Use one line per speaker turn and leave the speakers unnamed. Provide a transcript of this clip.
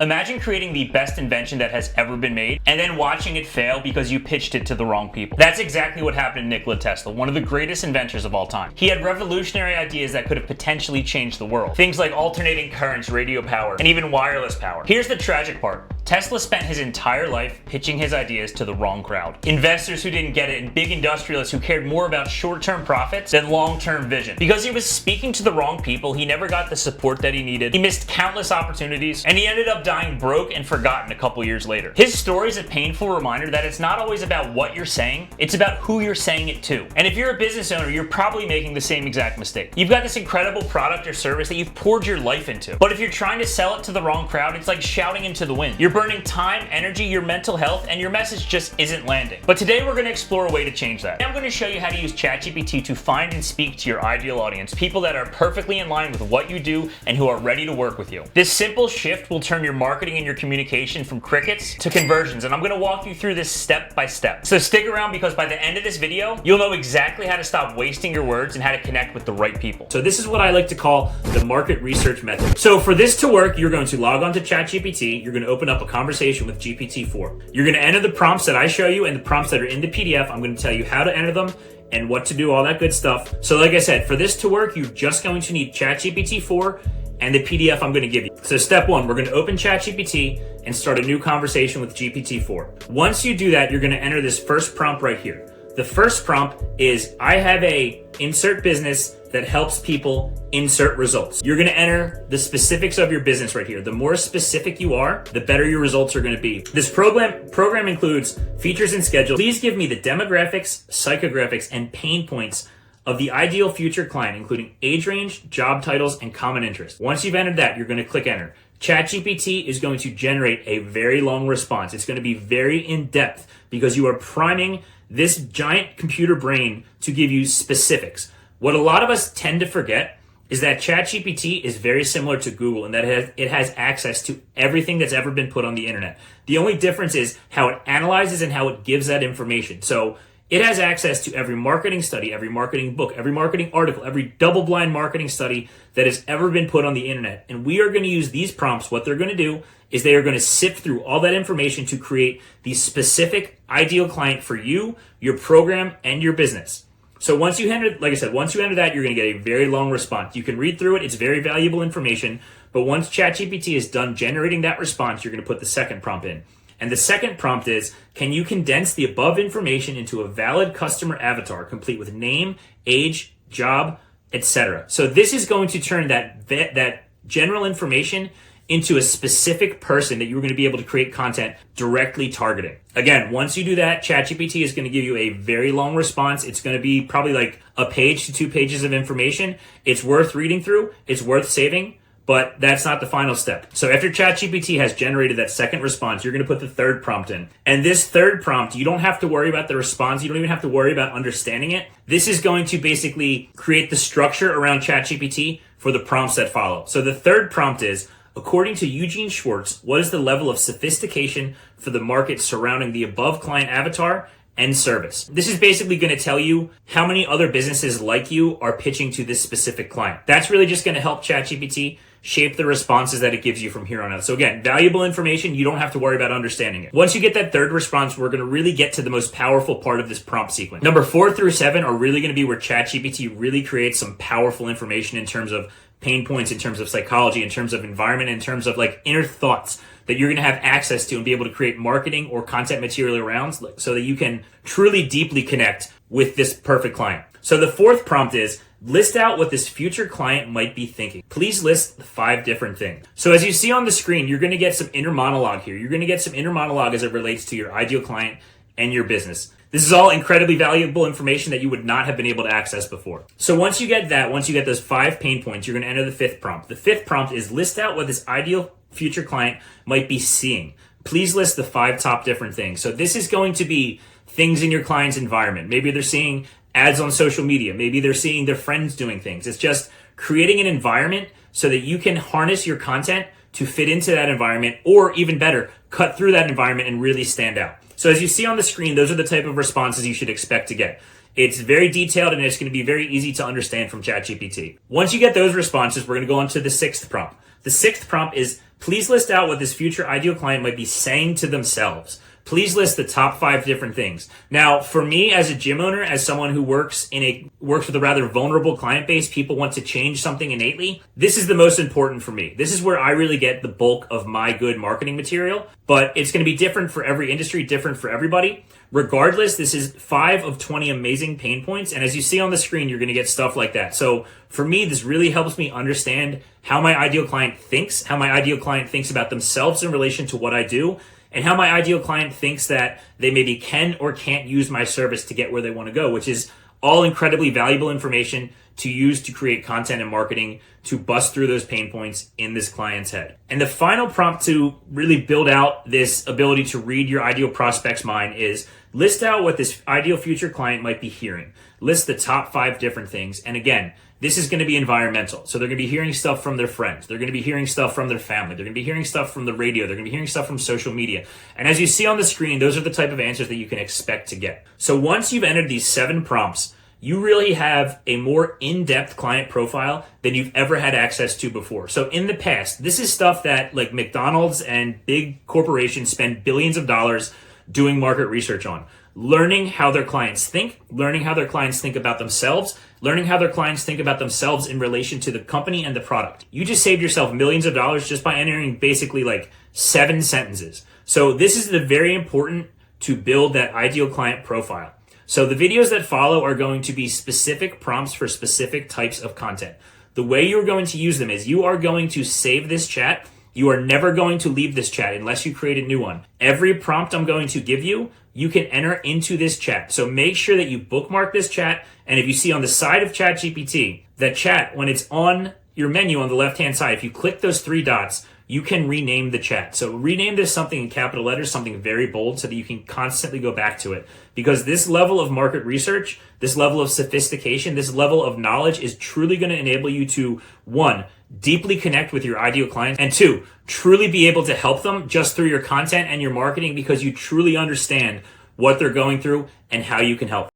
Imagine creating the best invention that has ever been made and then watching it fail because you pitched it to the wrong people. That's exactly what happened to Nikola Tesla, one of the greatest inventors of all time. He had revolutionary ideas that could have potentially changed the world. Things like alternating currents, radio power, and even wireless power. Here's the tragic part. Tesla spent his entire life pitching his ideas to the wrong crowd. Investors who didn't get it and big industrialists who cared more about short-term profits than long-term vision. Because he was speaking to the wrong people, he never got the support that he needed. He missed countless opportunities, and he ended up dying broke and forgotten a couple years later. His story is a painful reminder that it's not always about what you're saying, it's about who you're saying it to. And if you're a business owner, you're probably making the same exact mistake. You've got this incredible product or service that you've poured your life into. But if you're trying to sell it to the wrong crowd, it's like shouting into the wind. You're burning time, energy, your mental health, and your message just isn't landing. But today we're going to explore a way to change that. I'm going to show you how to use ChatGPT to find and speak to your ideal audience, people that are perfectly in line with what you do and who are ready to work with you. This simple shift will turn your marketing and your communication from crickets to conversions, and I'm going to walk you through this step by step. So stick around, because by the end of this video, you'll know exactly how to stop wasting your words and how to connect with the right people. So this is what I like to call the market research method. So for this to work, you're going to log on to ChatGPT, you're going to open up a conversation with GPT-4. You're going to enter the prompts that I show you and the prompts that are in the PDF. I'm going to tell you how to enter them and what to do, all that good stuff. So like I said, for this to work, you're just going to need ChatGPT-4 and the PDF I'm going to give you. So step one, we're going to open ChatGPT and start a new conversation with GPT-4. Once you do that, you're going to enter this first prompt right here. The first prompt is, I have a insert business that helps people insert results. You're going to enter the specifics of your business right here. The more specific you are, the better your results are going to be. This program includes features and schedule. Please give me the demographics, psychographics, and pain points of the ideal future client, including age range, job titles, and common interests. Once you've entered that, you're going to click enter. ChatGPT is going to generate a very long response. It's going to be very in-depth because you are priming this giant computer brain to give you specifics. What a lot of us tend to forget is that ChatGPT is very similar to Google in that it has access to everything that's ever been put on the internet. The only difference is how it analyzes and how it gives that information. So it has access to every marketing study, every marketing book, every marketing article, every double-blind marketing study that has ever been put on the internet. And we are going to use these prompts. What they're going to do is they are going to sift through all that information to create the specific ideal client for you, your program, and your business. So once you enter, like I said, once you enter that, you're going to get a very long response. You can read through it. It's very valuable information. But once ChatGPT is done generating that response, you're going to put the second prompt in. And the second prompt is, can you condense the above information into a valid customer avatar, complete with name, age, job, etc. So this is going to turn that general information into a specific person that you're going to be able to create content directly targeting. Again, once you do that, ChatGPT is going to give you a very long response. It's going to be probably like a page to 2 pages of information. It's worth reading through. It's worth saving. But that's not the final step. So after ChatGPT has generated that second response, you're going to put the third prompt in. And this third prompt, you don't have to worry about the response. You don't even have to worry about understanding it. This is going to basically create the structure around ChatGPT for the prompts that follow. So the third prompt is, according to Eugene Schwartz, what is the level of sophistication for the market surrounding the above client avatar and service? This is basically going to tell you how many other businesses like you are pitching to this specific client. That's really just going to help ChatGPT shape the responses that it gives you from here on out. So again, valuable information. You don't have to worry about understanding it. Once you get that third response, we're going to really get to the most powerful part of this prompt sequence. Number 4 through 7 are really going to be where ChatGPT really creates some powerful information in terms of pain points, in terms of psychology, in terms of environment, in terms of like inner thoughts that you're going to have access to and be able to create marketing or content material around so that you can truly deeply connect with this perfect client. So the fourth prompt is, list out what this future client might be thinking. Please list the 5 different things. So as you see on the screen, you're going to get some inner monologue here. You're going to get some inner monologue as it relates to your ideal client and your business. This is all incredibly valuable information that you would not have been able to access before. So once you get that, once you get those 5 pain points, you're going to enter the 5th prompt. The 5th prompt is, list out what this ideal future client might be seeing. Please list the 5 top different things. So this is going to be things in your client's environment. Maybe they're seeing ads on social media. Maybe they're seeing their friends doing things. It's just creating an environment so that you can harness your content to fit into that environment, or even better, cut through that environment and really stand out. So as you see on the screen, those are the type of responses you should expect to get. It's very detailed and it's going to be very easy to understand from ChatGPT. Once you get those responses, we're going to go on to the 6th prompt. The 6th prompt is, Please list out what this future ideal client might be saying to themselves. Please list the top 5 different things. Now, for me as a gym owner, as someone who works with a rather vulnerable client base, people want to change something innately. This is the most important for me. This is where I really get the bulk of my good marketing material, but it's going to be different for every industry, different for everybody. Regardless, this is 5 of 20 amazing pain points. And as you see on the screen, you're going to get stuff like that. So for me, this really helps me understand how my ideal client thinks, how my ideal client thinks about themselves in relation to what I do, and how my ideal client thinks that they maybe can or can't use my service to get where they want to go, which is all incredibly valuable information to use to create content and marketing to bust through those pain points in this client's head. And the final prompt to really build out this ability to read your ideal prospect's mind is list out what this ideal future client might be hearing. List the top 5 different things. And again, this is going to be environmental. So they're going to be hearing stuff from their friends. They're going to be hearing stuff from their family. They're going to be hearing stuff from the radio. They're going to be hearing stuff from social media. And as you see on the screen, those are the type of answers that you can expect to get. So once you've entered these 7 prompts, you really have a more in-depth client profile than you've ever had access to before. So in the past, this is stuff that like McDonald's and big corporations spend billions of dollars doing market research on. Learning how their clients think, learning how their clients think about themselves, learning how their clients think about themselves in relation to the company and the product. You just saved yourself millions of dollars just by entering basically like 7 sentences. So this is very important to build that ideal client profile. So the videos that follow are going to be specific prompts for specific types of content. The way you're going to use them is you are going to save this chat. You are never going to leave this chat unless you create a new one. Every prompt I'm going to give you, you can enter into this chat. So make sure that you bookmark this chat. And if you see on the side of ChatGPT, that chat, when it's on your menu on the left-hand side, if you click those 3 dots, you can rename the chat. So rename this something in capital letters, something very bold, so that you can constantly go back to it. Because this level of market research, this level of sophistication, this level of knowledge is truly going to enable you to, 1, deeply connect with your ideal clients, and 2, truly be able to help them just through your content and your marketing because you truly understand what they're going through and how you can help.